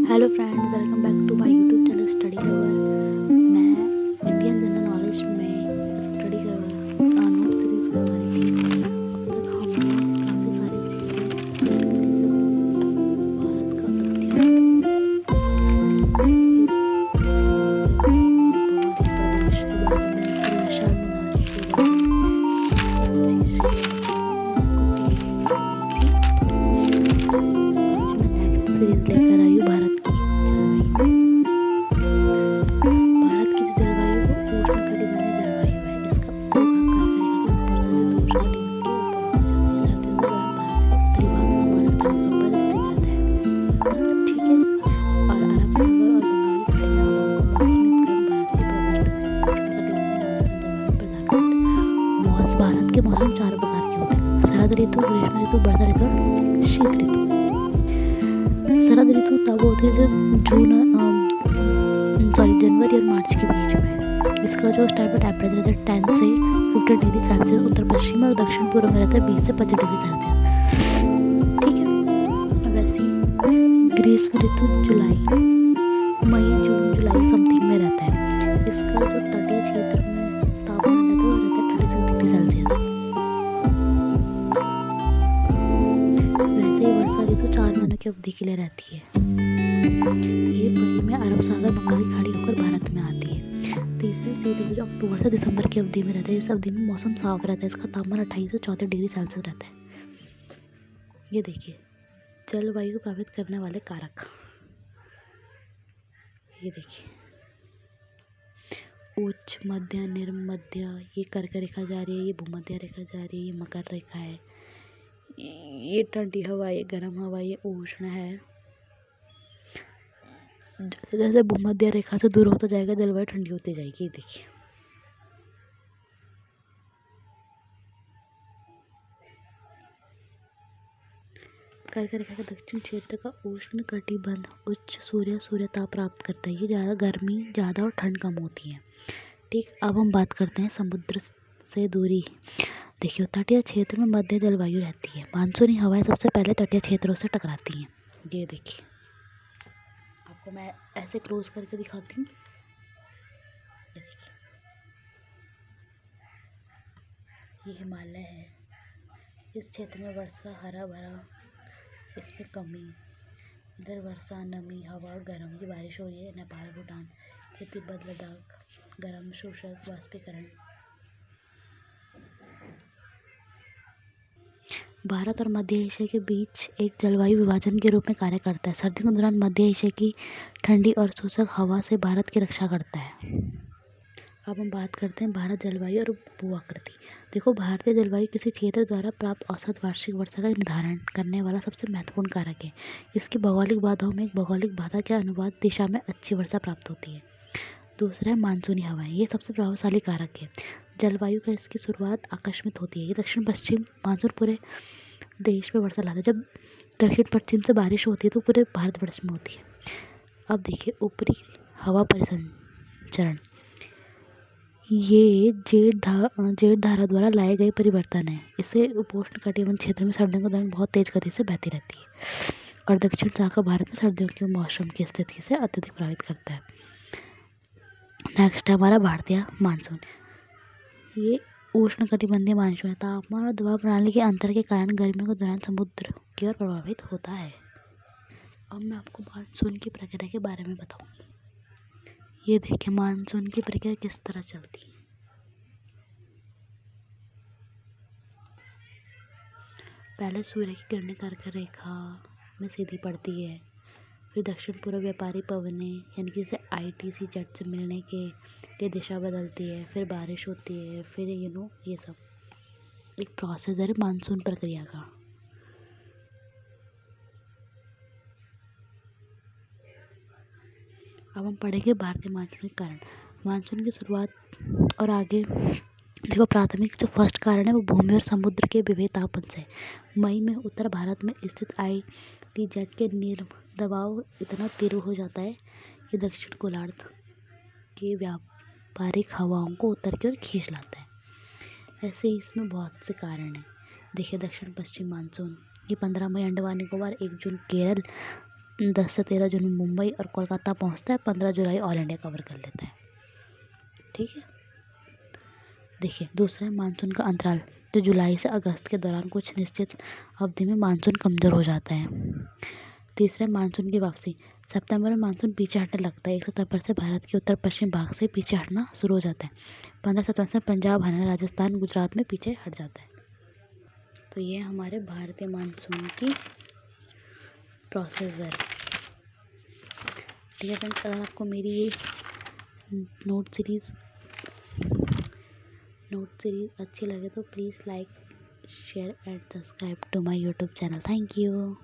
Hello friends, welcome back to my YouTube channel study lover. मैं Indian general knowledge में study कर note series करवा रही थी। अब तक हमने काफ़ी सारी चीज़ें कवर करी, जैसे भारत का सीरीज लेकर आई हूँ भारत की जलवायु। भारत की जो जलवायु वो उष्णकटिबंधीय जलवायु है। इसका उत्तरी भाग का रेखा जो ऊपर से होती है वो उत्तरी भाग सर्दियों के दौरान भारत के उत्तरी भाग समानक भारत के पश्चिमी उत्तरी उत्तर भारत के चार प्रकार के होते हैं। शरद ऋतु, ग्रीष्म ऋतु, वर्षा ऋतु और शीत ऋतु। शरद ऋतु तब होती है जब जनवरी और मार्च के बीच में। इसका जो टाइप ऑफ टेम्परेचर है 10 से 15 डिग्री सेल्सियस उत्तर पश्चिम और दक्षिण पूर्व में रहता है 20 से 25 डिग्री सेल्सियस। ठीक है। वैसे ग्रीष्म ऋतु मई जून जुलाई समथिंग में रहता है। इसका जो तटीय क्षेत्र में तापमान रहता है वो रहता है 36 डिग्री सेल्सियस। वैसे ही वर्षा ऋतु 4 महीनों की अवधि के लिए रहती है। ये मई में अरब सागर बंगाल की खाड़ी होकर भारत में आती है। तीसरा शीत ऋतु जो अक्टूबर से दिसंबर की अवधि में रहता है। इस अवधि में मौसम साफ रहता है। इसका तापमान 28 से 34 डिग्री सेल्सियस रहता है। ये देखिए जलवायु को प्रभावित करने वाले कारक। ये देखिए उच्च, मध्य, निम्न, मध्य, ये कर्क रेखा जा रही है, ये भूमध्य रेखा जा रही है, ये मकर रेखा है, ये ठंडी हवा, ये गर्म हवा, ये उष्ण है। जैसे जैसे भूमध्य रेखा से दूर होता जाएगा जलवायु ठंडी होती जाएगी। ये देखिए कर्क रेखा के दक्षिण क्षेत्र का उष्ण कटिबंध उच्च सूर्यताप प्राप्त करता है। ये ज़्यादा गर्मी ज़्यादा और ठंड कम होती है। ठीक, अब हम बात करते हैं समुद्र से दूरी। देखिए तटीय क्षेत्र में मध्य जलवायु रहती है। मानसूनी हवाएं सबसे पहले तटीय क्षेत्रों से टकराती हैं। ये देखिए आपको मैं ऐसे क्लोज करके दिखाती हूँ। ये देखिए ये हिमालय है। इस क्षेत्र में वर्षा हरा भरा, इसमें कमी, इधर वर्षा, नमी, हवा, गर्म, ये बारिश हो रही है। नेपाल, भूटान, ये तिब्बत, लद्दाख, गर्म, शुष्क, वाष्पीकरण। भारत और मध्य एशिया के बीच एक जलवायु विभाजन के रूप में कार्य करता है। सर्दियों के दौरान मध्य एशिया की ठंडी और शुष्क हवा से भारत की रक्षा करता है। अब हम बात करते हैं भारत जलवायु और भू-आकृति। देखो भारतीय जलवायु किसी क्षेत्र द्वारा प्राप्त औसत वार्षिक वर्षा का निर्धारण करने वाला सबसे महत्वपूर्ण कारक है। इसकी भौगोलिक बाधाओं में एक भौगोलिक बाधा के अनुवाद दिशा में अच्छी वर्षा प्राप्त होती है। दूसरा है मानसूनी हवाएं। ये सबसे प्रभावशाली कारक है। जलवायु का इसकी शुरुआत आकस्मिक होती है। ये दक्षिण पश्चिम मानसून पूरे देश में वर्षा लाता है। जब दक्षिण पश्चिम से बारिश होती है तो पूरे भारतवर्ष में होती है। अब देखिए ऊपरी हवा परिसंचरण। ये जेठ धारा द्वारा लाए गए परिवर्तन है। इससे उपोष्ण कटिबंध क्षेत्र में सर्दियों के दौरान बहुत तेज गति से बहती रहती है और दक्षिण शाखा भारत में सर्दियों के मौसम की स्थिति से अत्यधिक प्रभावित करता है। नेक्स्ट है हमारा भारतीय मानसून। ये उष्ण कटिबंधीय मानसून है। तापमान और दबाव प्रणाली के अंतर के कारण गर्मियों के दौरान समुद्र की ओर प्रभावित होता है। अब मैं आपको मानसून की प्रक्रिया के बारे में बताऊंगी। ये देखिए मानसून की प्रक्रिया किस तरह चलती है। पहले सूर्य की किरणें कर्क रेखा में सीधी पड़ती है। फिर दक्षिण पूर्व व्यापारी पवनें यानी कि इसे ITC जेट से मिलने के लिए दिशा बदलती है। फिर बारिश होती है। फिर ये सब एक प्रोसेस है मानसून प्रक्रिया का। अब हम पढ़ेंगे भारतीय मानसून के कारण। मानसून की शुरुआत और आगे देखो प्राथमिक जो फर्स्ट कारण है वो भूमि और समुद्र के विभेद तापन से। मई में उत्तर भारत में स्थित ITZ के निम्न दबाव इतना तीव्र हो जाता है कि दक्षिण गोलार्ध के व्यापारिक हवाओं को उत्तर की ओर खींच लाता है। ऐसे ही इसमें बहुत से कारण हैं। देखिए दक्षिण पश्चिम मानसून, ये 15 मई अंडमान निकोबार, 1 जून केरल, 10 से 13 जून मुंबई और कोलकाता पहुंचता है, 15 जुलाई ऑल इंडिया कवर कर लेता है। ठीक है। देखिए दूसरा है मानसून का अंतराल, जो जुलाई से अगस्त के दौरान कुछ निश्चित अवधि में मानसून कमज़ोर हो जाता है। तीसरा है मानसून की वापसी, सितंबर में मानसून पीछे हटने लगता है। 1 सितंबर से भारत के उत्तर पश्चिम भाग से पीछे हटना शुरू हो जाता है। 15 सितंबर से पंजाब, हरियाणा, राजस्थान, गुजरात में पीछे हट जाता है। तो ये हमारे भारतीय मानसून की प्रोसेस है। ठीक है फ्रेंड्स, अगर आपको मेरी ये नोट सीरीज़ अच्छी लगे तो please like, share and subscribe to my YouTube channel. Thank you.